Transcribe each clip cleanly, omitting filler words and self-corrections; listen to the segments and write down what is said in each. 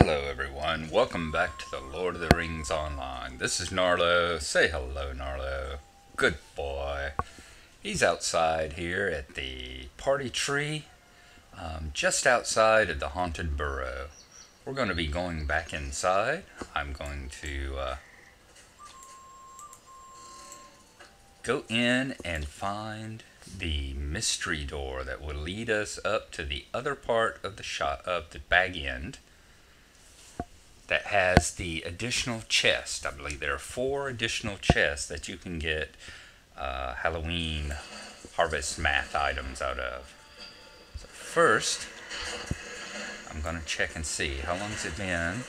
Hello everyone, welcome back to the Lord of the Rings Online. This is Gnarlo. Say hello, Gnarlo. Good boy. He's outside here at the party tree, just outside of the haunted burrow. We're going to be going back inside. I'm going to go in and find the mystery door that will lead us up to the other part of the shop of the bag end that has the additional chest. I believe there are 4 additional chests that you can get Halloween harvest math items out of. So first, I'm going to check and see. How long's it been?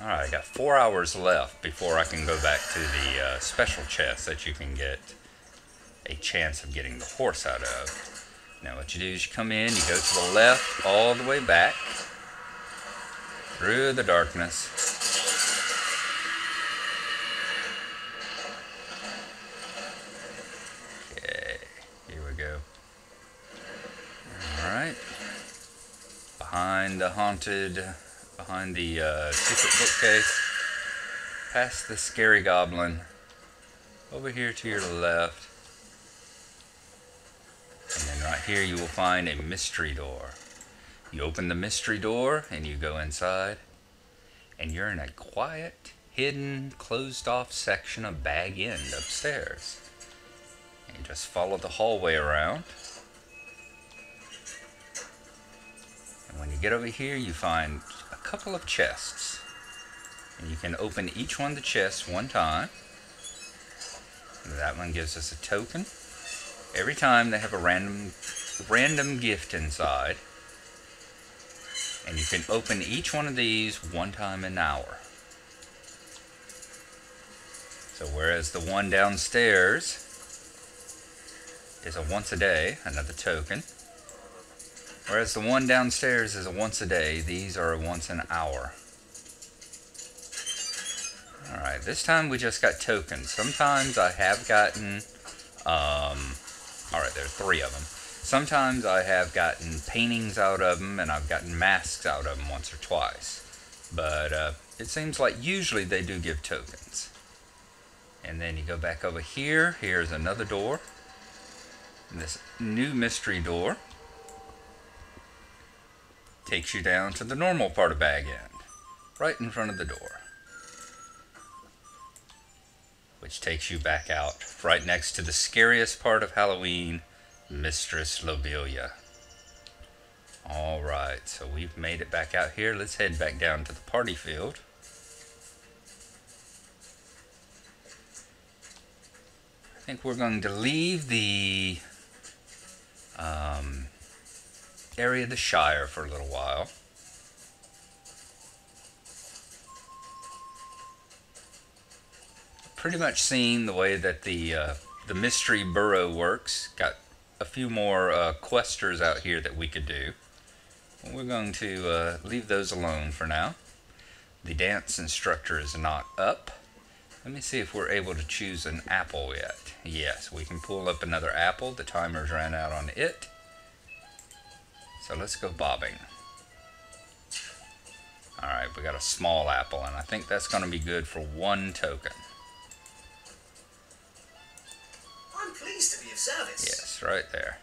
Alright, I got 4 hours left before I can go back to the special chest that you can get a chance of getting the horse out of. Now what you do is you come in, you go to the left all the way back through the darkness. Okay, here we go. Alright. Behind the secret bookcase. Past the scary goblin. Over here to your left. And then right here you will find a mystery door. You open the mystery door and you go inside, and you're in a quiet, hidden, closed-off section of Bag End upstairs. And you just follow the hallway around. And when you get over here, you find a couple of chests. And you can open each one of the chests one time. And that one gives us a token. Every time they have a random gift inside. And you can open each one of these one time an hour. So whereas the one downstairs is a once a day, another token. Whereas the one downstairs is a once a day, these are a once an hour. Alright, this time we just got tokens. Sometimes I have gotten, alright, there are 3 of them. Sometimes I have gotten paintings out of them, and I've gotten masks out of them once or twice. But it seems like usually they do give tokens. And then you go back over here. Here's another door. And this new mystery door takes you down to the normal part of Bag End, right in front of the door. Which takes you back out, right next to the scariest part of Halloween, Mistress Lobelia. Alright, so we've made it back out here. Let's head back down to the party field. I think we're going to leave the area of the Shire for a little while. Pretty much seen the way that the mystery burrow works. Got a few more questers out here that we could do. We're going to leave those alone for now. The dance instructor is not up. Let me see if we're able to choose an apple yet. Yes, we can pull up another apple. The timer's ran out on it. So let's go bobbing. Alright, we got a small apple, and I think that's going to be good for 1 token. Pleased to be of service. Yes, right there.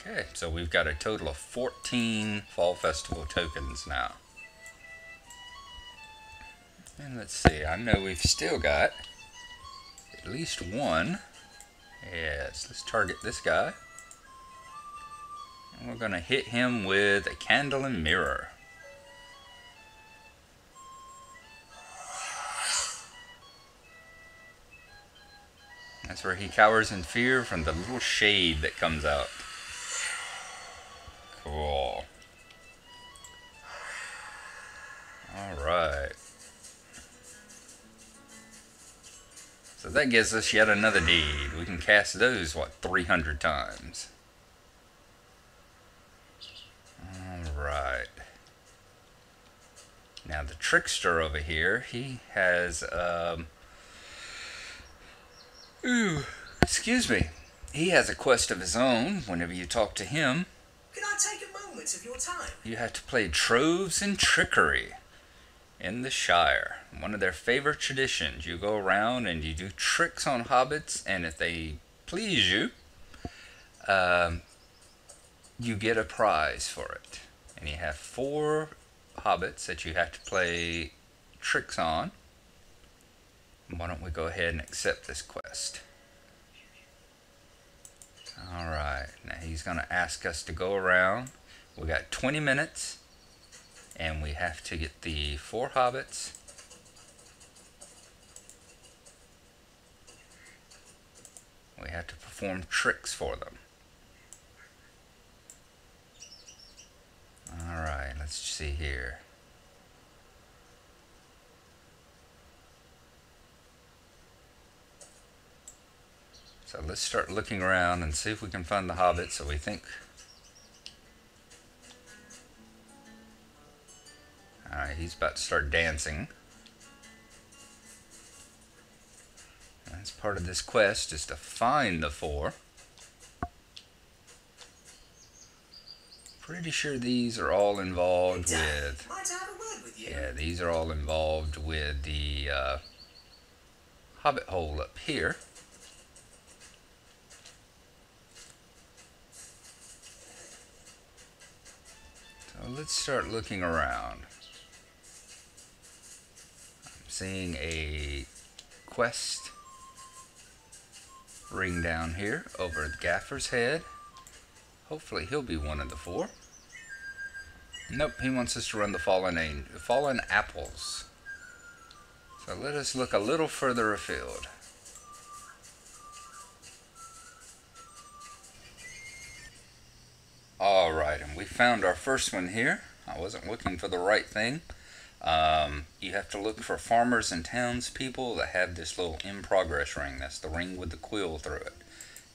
Okay, so we've got a total of 14 Fall Festival tokens now. And let's see, I know we've still got at least 1. Yes, let's target this guy. And we're going to hit him with a candle and mirror. That's where he cowers in fear from the little shade that comes out. Cool. Alright. So that gives us yet another deed. We can cast those, what, 300 times. Alright. Now the trickster over here, he has, excuse me. He has a quest of his own whenever you talk to him. Can I take a moment moments of your time. You have to play Troves and Trickery in the Shire. One of their favorite traditions. You go around and you do tricks on hobbits, and if they please you, you get a prize for it. And you have 4 hobbits that you have to play tricks on. Why don't we go ahead and accept this quest? Alright, now he's going to ask us to go around. We got 20 minutes, and we have to get the 4 hobbits. We have to perform tricks for them. Alright, let's see here. So let's start looking around and see if we can find the hobbit. So we think... Alright, he's about to start dancing. That's part of this quest, is to find the 4. Pretty sure these are all involved with... Might I have a word with you? Yeah, these are all involved with the Hobbit hole up here. So let's start looking around. I'm seeing a quest ring down here over at Gaffer's head. Hopefully he'll be one of the 4. Nope, he wants us to run the fallen apples. So let us look a little further afield. Alright, and we found our first one here. I wasn't looking for the right thing. You have to look for farmers and townspeople that have this little in progress ring. That's the ring with the quill through it.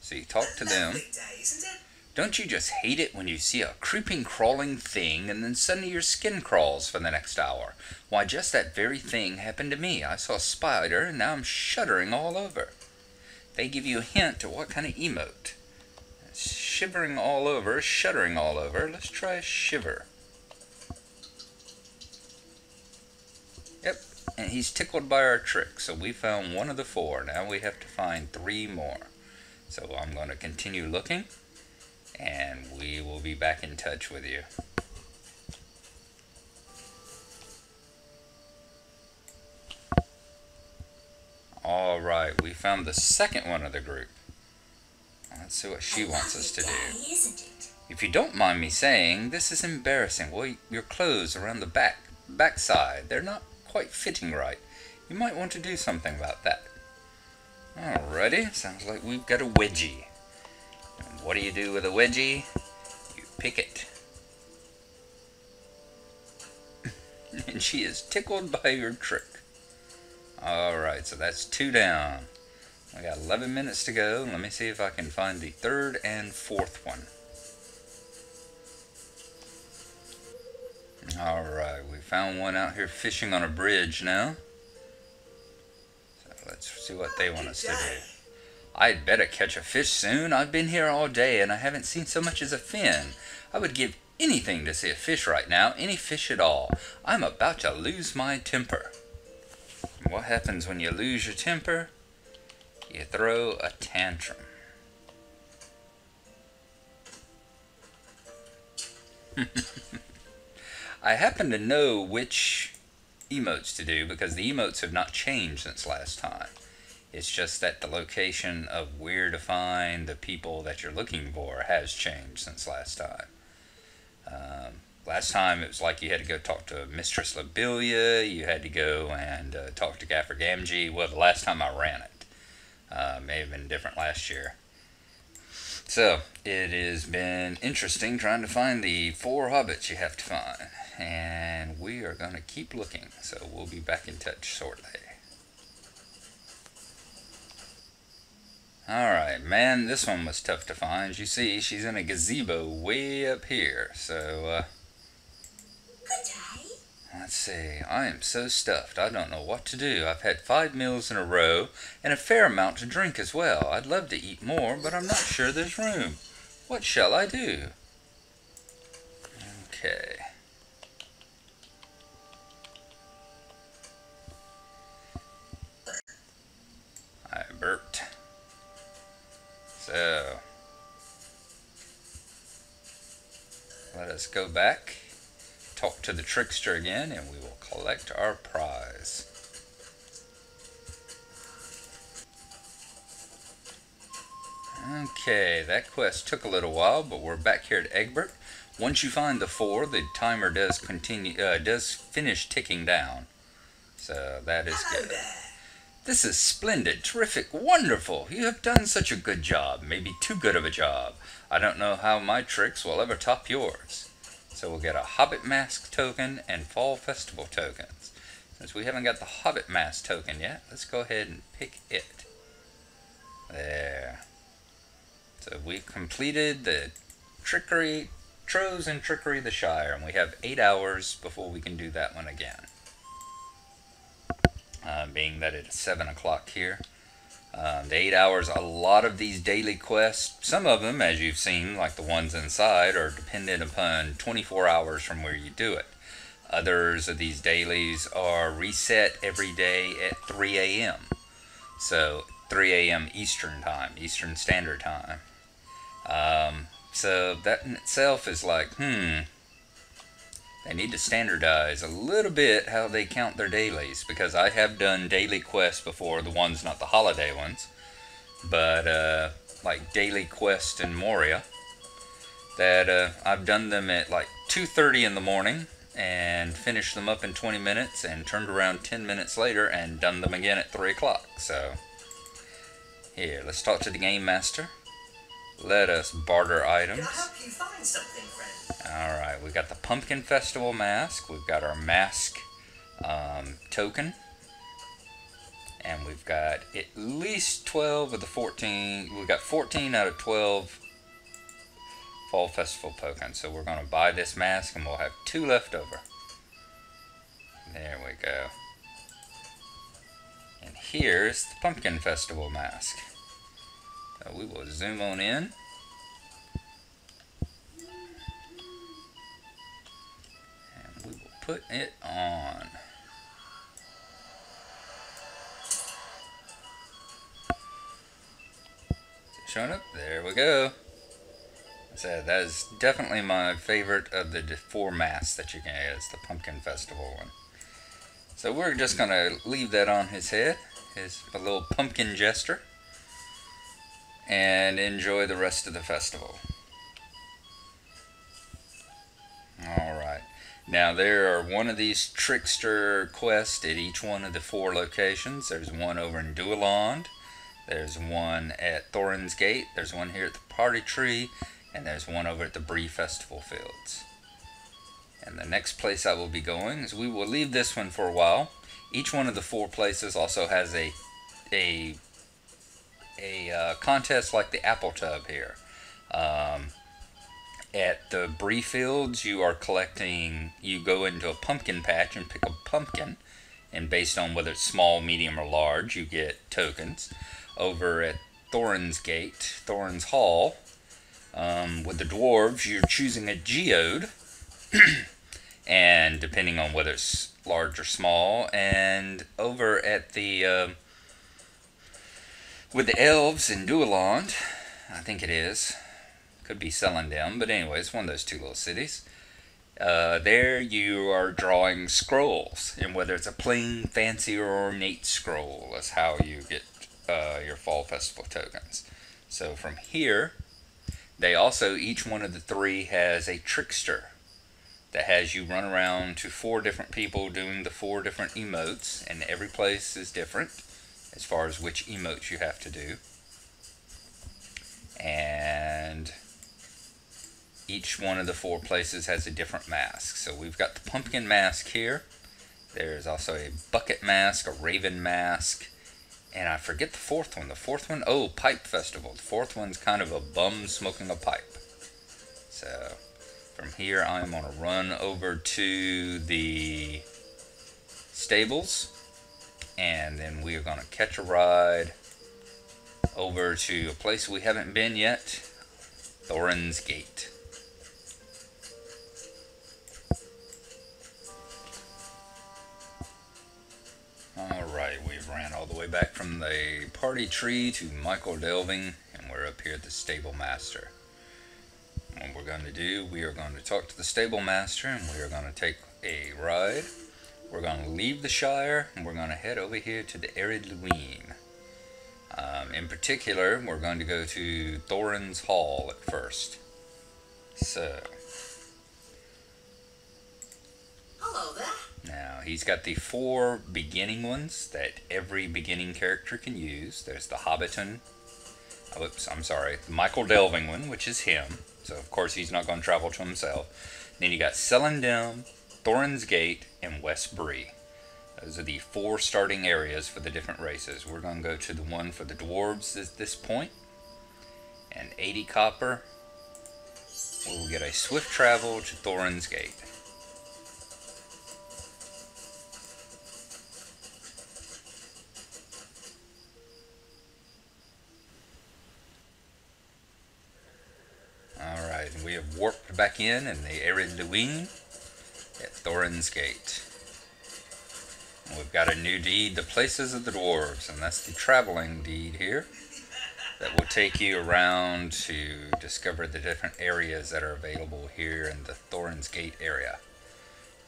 So you talk to them. Lovely day, isn't it? Don't you just hate it when you see a creeping, crawling thing and then suddenly your skin crawls for the next hour? Why, just that very thing happened to me. I saw a spider and now I'm shuddering all over. They give you a hint to what kind of emote. Shivering all over, shuddering all over. Let's try a shiver. Yep, and he's tickled by our trick. So we found one of the 4. Now we have to find 3 more. So I'm going to continue looking, and we will be back in touch with you. Alright, we found the second one of the group. Let's see what she wants us to do. If you don't mind me saying, this is embarrassing. Well, your clothes around the backside, they're not quite fitting right. You might want to do something about that. Alrighty, sounds like we've got a wedgie. And what do you do with a wedgie? You pick it. And she is tickled by your trick. Alright, so that's 2 down. I got 11 minutes to go. Let me see if I can find the 3rd and 4th one. Alright, we found one out here fishing on a bridge now. So let's see what they want us to do. I'd better catch a fish soon. I've been here all day and I haven't seen so much as a fin. I would give anything to see a fish right now, any fish at all. I'm about to lose my temper. What happens when you lose your temper? You throw a tantrum. I happen to know which emotes to do because the emotes have not changed since last time. It's just that the location of where to find the people that you're looking for has changed since last time. Last time it was like you had to go talk to Mistress Lobelia, you had to go and talk to Gaffer Gamgee. Well, the last time I ran it. May have been different last year. So, it has been interesting trying to find the 4 hobbits you have to find. And we are going to keep looking. So, we'll be back in touch shortly. Alright, man, this one was tough to find. You see, she's in a gazebo way up here. So, Good day. let's see. I am so stuffed. I don't know what to do. I've had 5 meals in a row and a fair amount to drink as well. I'd love to eat more, but I'm not sure there's room. What shall I do? Okay. I burped. So, let us go back, talk to the trickster again, and we will collect our prize. Okay, that quest took a little while, but we're back here at Egbert. Once you find the 4, the timer does finish ticking down. So that is Hello good. there. This is splendid, terrific, wonderful. You have done such a good job, maybe too good of a job. I don't know how my tricks will ever top yours. So we'll get a Hobbit Mask token and Fall Festival tokens. Since we haven't got the Hobbit Mask token yet, let's go ahead and pick it. There. So we've completed the Troves and Trickery the Shire, and we have 8 hours before we can do that one again. Being that it's 7 o'clock here. The 8 hours, a lot of these daily quests, some of them, as you've seen, like the ones inside, are dependent upon 24 hours from where you do it. Others of these dailies are reset every day at 3 a.m. So 3 a.m. Eastern Time, Eastern Standard Time. So that in itself is like, they need to standardize a little bit how they count their dailies, because I have done daily quests before, the ones, not the holiday ones, but like daily quest in Moria, that I've done them at like 2:30 in the morning and finished them up in 20 minutes and turned around 10 minutes later and done them again at 3 o'clock. So here, let's talk to the game master. Let us barter items. Can I help you find something, friend? Alright, we've got the Pumpkin Festival mask. We've got our mask token. And we've got at least 12 of the 14. We've got 14 out of 12 Fall Festival tokens. So we're going to buy this mask and we'll have 2 left over. There we go. And here's the Pumpkin Festival mask. So we will zoom on in. And we will put it on. Showing up? There we go. So that is definitely my favorite of the 4 masks that you can get. It's the Pumpkin Festival one. So we're just going to leave that on his head. His a little pumpkin jester. And enjoy the rest of the festival. Alright. Now there are one of these trickster quests at each one of the 4 locations. There's one over in Dualand. There's one at Thorins Gate. There's one here at the Party Tree. And there's one over at the Bree Festival Fields. And the next place I will be going is, we will leave this one for a while. Each one of the 4 places also has a contest like the Apple Tub here. At the Bree Fields, you are collecting, you go into a pumpkin patch and pick a pumpkin, and based on whether it's small, medium, or large, you get tokens. Over at Thorins Gate, Thorins Hall, with the Dwarves, you're choosing a geode, and depending on whether it's large or small. And over at the with the elves in Dualand, I think it is, could be Sellandem, but anyway, it's one of those 2 little cities. There you are drawing scrolls, and whether it's a plain, fancy, or ornate scroll, that's how you get your Fall Festival tokens. So from here, they also, each one of the 3 has a trickster that has you run around to 4 different people doing the 4 different emotes, and every place is different as far as which emotes you have to do. And each one of the 4 places has a different mask. So we've got the pumpkin mask here. There's also a bucket mask, a raven mask, and I forget the 4th one. The 4th one, oh, pipe festival. The 4th one's kind of a bum smoking a pipe. So from here, I'm going to run over to the stables, and then we are going to catch a ride over to a place we haven't been yet, Thorins Gate. ran all the way back from the party tree to Michael Delving, and we're up here at the stable master. What we're going to do, we are going to talk to the stable master, and we are going to take a ride. We're going to leave the Shire, and we're going to head over here to the Ered Luin. In particular, we're going to go to Thorins Hall at first. So, Hello there. now he's got the 4 beginning ones that every beginning character can use. There's the Hobbiton. Oops, I'm sorry. The Michael Delving one, which is him. So, of course, he's not going to travel to himself. Then you got Celandem, Thorins Gate, and West Bree. Those are the 4 starting areas for the different races. We're going to go to the one for the Dwarves at this point. And 80 copper. We'll get a swift travel to Thorins Gate. Alright, and we have warped back in the Ered Luin at Thorins Gate. And we've got a new deed, the Places of the Dwarves, and that's the traveling deed here that will take you around to discover the different areas that are available here in the Thorins Gate area.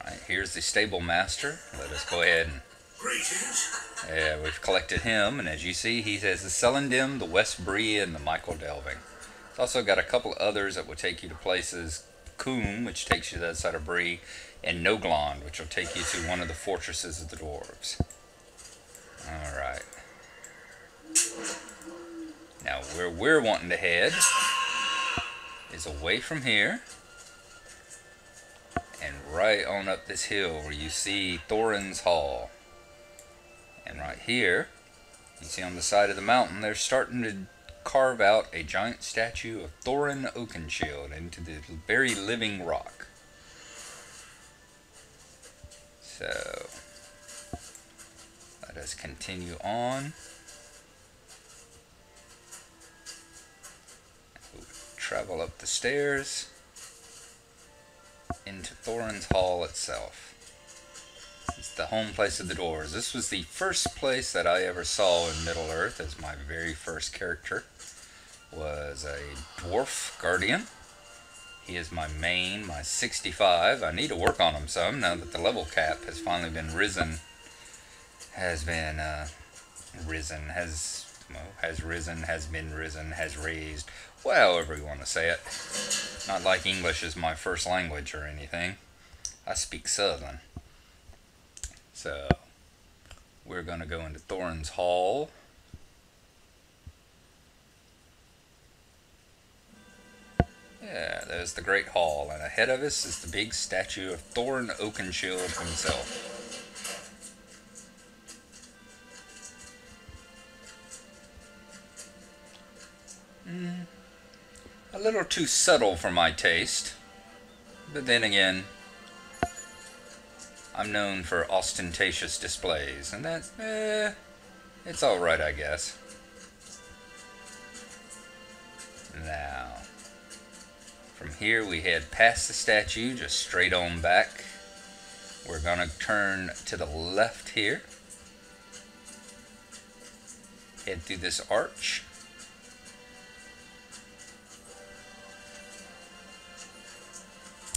Alright, here's the stable master. Let us go ahead and... Greetings. Yeah, we've collected him, and as you see, he has the Celandem, the West Bree, and the Michael Delving. It's also got a couple others that will take you to places, Coombe, which takes you to the other side of Bree, and Noglond, which will take you to one of the fortresses of the Dwarves. Alright. Now, where we're wanting to head is away from here, and right on up this hill where you see Thorins Hall. And right here, you see on the side of the mountain, they're starting to carve out a giant statue of Thorin Oakenshield into the very living rock. So, let us continue on. We'll travel up the stairs into Thorins Hall itself. It's the home place of the Dwarves. This was the first place that I ever saw in Middle-earth as my very first character. Was a dwarf guardian. He is my main, my 65. I need to work on him some now that the level cap has finally been risen. Has been risen, has been risen, has raised. Well, however you want to say it. Not like English is my first language or anything. I speak Southern. So, we're going to go into Thorins Hall. Yeah, there's the Great Hall, and ahead of us is the big statue of Thorin Oakenshield himself. A little too subtle for my taste, but then again, I'm known for ostentatious displays, and that's, it's alright, I guess. Now, from here we head past the statue, just straight on back. We're going to turn to the left here. Head through this arch.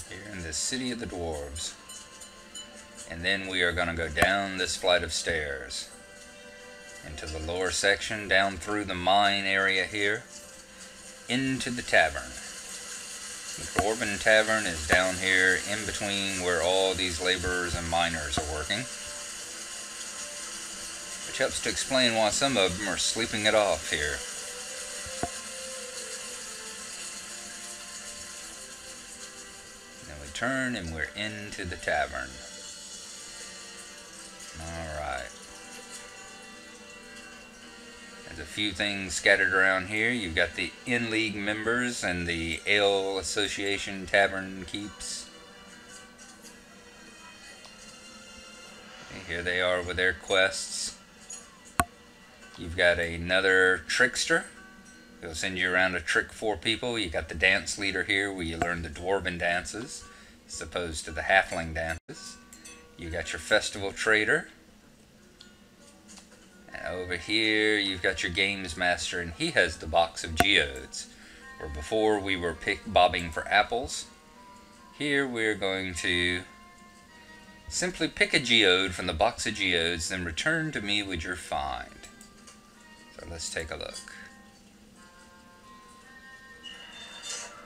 Here in the city of the Dwarves. And then we are going to go down this flight of stairs. Into the lower section, down through the mine area here. Into the tavern. The Dwarven Tavern is down here in between where all these laborers and miners are working. Which helps to explain why some of them are sleeping it off here. Then we turn and we're into the tavern. Alright. There's a few things scattered around here. You've got the in-league members and the Ale Association Tavern keeps. Okay, here they are with their quests. You've got another trickster. He'll send you around to trick 4 people. You got the dance leader here where you learn the Dwarven dances as opposed to the halfling dances. You got your festival trader. over here, you've got your games master, and he has the box of geodes. Where before we were bobbing for apples, here we're going to simply pick a geode from the box of geodes, then return to me with your find. So let's take a look.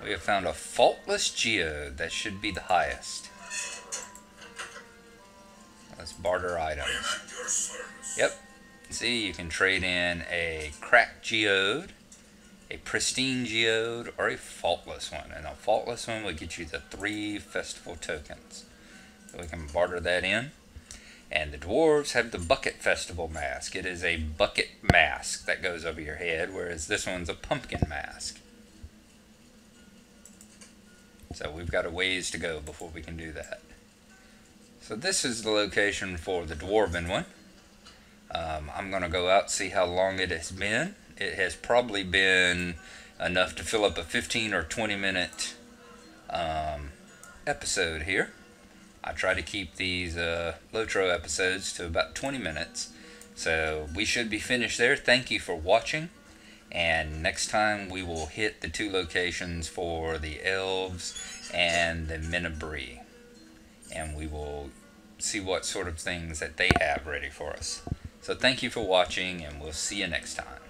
We have found a faultless geode. That should be the highest. Let's barter items. Yep. See, you can trade in a cracked geode, a pristine geode, or a faultless one. And a faultless one will get you the 3 festival tokens. So we can barter that in. And the dwarves have the bucket festival mask. It is a bucket mask that goes over your head, whereas this one's a pumpkin mask. So we've got a ways to go before we can do that. So this is the location for the Dwarven one. I'm going to go out and see how long it has been. It has probably been enough to fill up a 15 or 20 minute episode here. I try to keep these LOTRO episodes to about 20 minutes. So we should be finished there. Thank you for watching. And next time we will hit the 2 locations for the elves and the Menabri. And we will see what sort of things that they have ready for us. So thank you for watching, and we'll see you next time.